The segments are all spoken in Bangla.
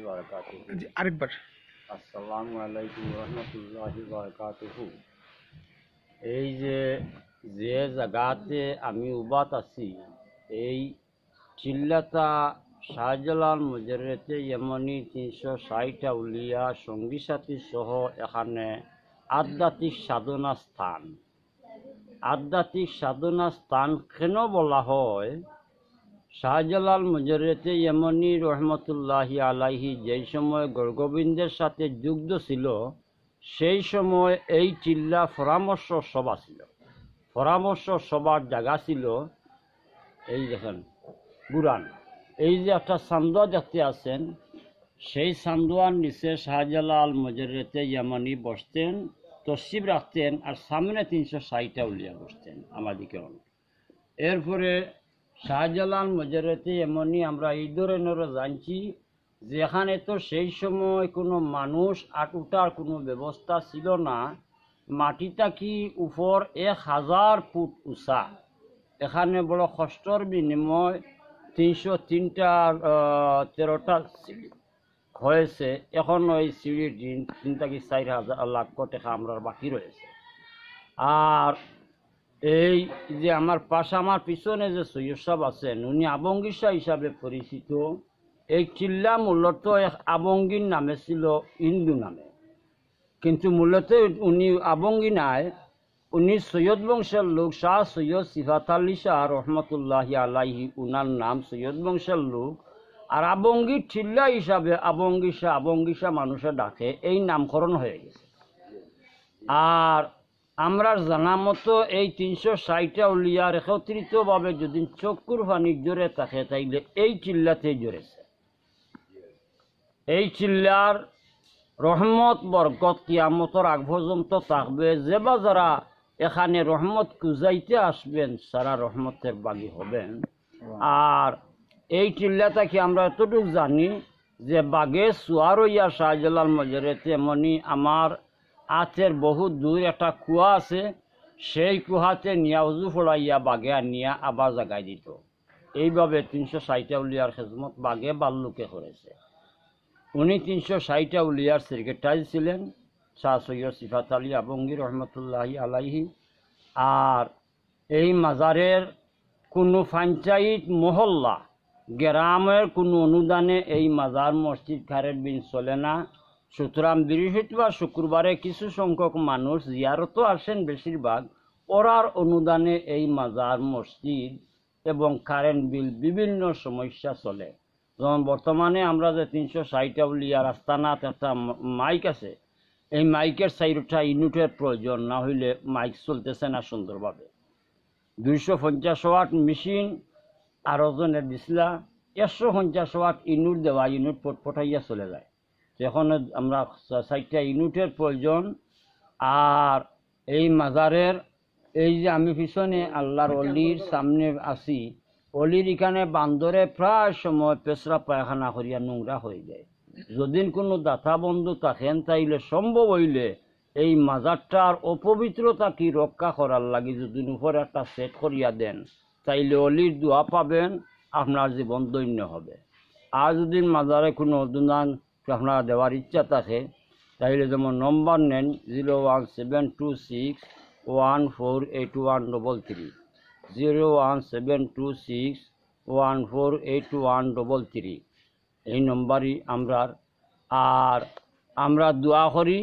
বারাকাতুহু। জি, আরেকবার। আসসালামু আলাইকুম রহমতুল্লাহি বারাকাতুহু। এই যে যে জায়গাতে আমি উবাত আছি, এই চিল্লাতা শাহজালাল মুজাররতে ইয়েমনি 360 আউলিয়া সঙ্গী সাথী সহ এখানে আধ্যাত্মিক সাধনা স্থান। আধ্যাত্মিক সাধনা স্থান কেন বলা হয়? শাহজালাল মুজাররতে ইয়েমনি রহমতুল্লাহি আলাইহি যেই সময় গৌরগোবিন্দের সাথে যুক্ত ছিল, সেই সময় এই চিল্লা পরামর্শ সভা ছিল। পরামর্শ সভার জায়গা ছিল এই দেখেন বুরান, এই যে একটা চান্দুয়া দেখতে আছেন, সেই চান্দুয়ার নিচে শাহজালাল মুজাররতে ইয়েমনি বসতেন, তসবিহ রাখতেন, আর সামনে 360 উলিয়া বসতেন আমাদিকে। এরপরে শাহজালাল মুজাররতে ইয়েমনি আমরা এই ধরনেরও জানছি, যেখানে তো সেই সময় কোনো মানুষ উঠার কোনো ব্যবস্থা ছিল না, মাটিটা কি উপর 1000 ফুট উঁচা, এখানে বড় কষ্টর বিনিময় 303টা 13টা সিঁড়ি হয়েছে। এখন ওই সিঁড়ির 3 থেকে 4 লাখ টাকা আমরা বাকি রয়েছে। আর এই যে আমার পাশে আমার পিছনে যে সৈয়দ সাহেব আছেন, উনি আবঙ্গী শাহ হিসাবে পরিচিত। এই চিল্লা মূলত এক আবঙ্গীর নামে ছিল, হিন্দু নামে, কিন্তু মূলত উনি আবঙ্গী নাই, উনি সৈয়দ বংশের লোক। শাহ সৈয়দ সিফাত আলী শাহ রহমতুল্লাহি আলাইহি, উনার নাম সৈয়দ বংশের লোক। আর আবঙ্গীর চিল্লা হিসাবে আবঙ্গী শাহ মানুষে ডাকে, এই নামকরণ হয়ে গেছে। আর আমরা জানা মতো এই 360টা উলিয়ার একত্রিতভাবে যদি চক্ষুর পানি জোরে থাকে, তাইলে এই চিল্লাতে জোরেছে। এই চিল্লার রহমত বরকত কিয়ামতের আগ পর্যন্ত থাকবে। যে বা যারা এখানে রহমত খুঁজাইতে আসবেন, সারা রহমতের বাগী হবেন। আর এই চিল্লাটা কি আমরা এতটুকু জানি যে বাগে সুয়ার হইয়া শাহজালাল মুজাররতে ইয়েমনি আমার আতের বহু দূর একটা কুয়া আছে, সেই কুয়াতে নিয়া উজু ফোড়াইয়া বাগে নিয়া আবার জাগাই দিত। এইভাবে 360টা উলিয়ার খেজমত বাগে বাল্লুকে করেছে। উনি 360টা উলিয়ার সেক্রেটারি ছিলেন, শাহ সৈয়দ সিফাত আলী আবঙ্গী রহমতুল্লাহি আলাইহি। আর এই মাজারের কোনো পঞ্চায়েত মহল্লা গ্রামের কোনো অনুদানে এই মাজার মসজিদ খারের বিন চলে না। সুতরাং বৃহস্পতিবার শুক্রবারে কিছু সংখ্যক মানুষ জিয়ারতও আসেন, বেশিরভাগ ওরার অনুদানে এই মাজার মসজিদ এবং কারেন্ট বিল বিভিন্ন সমস্যা চলে। যেমন বর্তমানে আমরা যে 360টা উলিয়ার আস্তানাত একটা মাইক আছে, এই মাইকের 4টা ইউনিটের প্রয়োজন, না হইলে মাইক চলতেছে না সুন্দরভাবে। 250 ওয়াট মেশিন আরো জনের দিছিলা, 150 ওয়াট ইউনিট দেওয়া, ইউনিট পটাইয়া চলে যায়। এখন আমরা 4টা ইউনিটের প্রয়োজন। আর এই মাজারের এই যে আমি পিছনে আল্লাহর অলির সামনে আছি, অলির এখানে বান্দরে প্রায় সময় পেশরা পায়খানা করিয়া নোংরা হয়ে যায়। যদি কোনো দাতা বন্ধু থাকেন, তাইলে সম্ভব হইলে এই মাজারটার অপবিত্রতা কি রক্ষা করার লাগে যদি উপরে একটা সেট করিয়া দেন, তাইলে অলির দোয়া পাবেন, আপনার জীবন দৈন্য হবে। আর যদি মাজারে কোনো অনুদান আপনারা দেওয়ার ইচ্ছা থাকে, তাইলে যেমন নম্বর নেন 01726148133, 01726148133, এই নম্বরই আমরার। আর আমরা দোয়া করি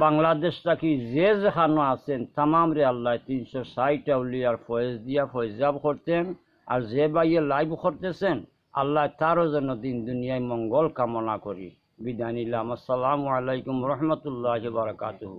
বাংলাদেশটা কি যে যেখানে আছেন তামাম রে আল্লাহ 360টা উলিয়ার ফয়েজ দিয়া ফয়েজাব করতেন। আর যে বাইয়ে লাইভ করতেছেন, আল্লাহ তারও যেন দিন দুনিয়ায় মঙ্গল কামনা করি। বিদায় নিলাম। আসসালামু আলাইকুম রহমতুল্লাহি বারাকাতুহু।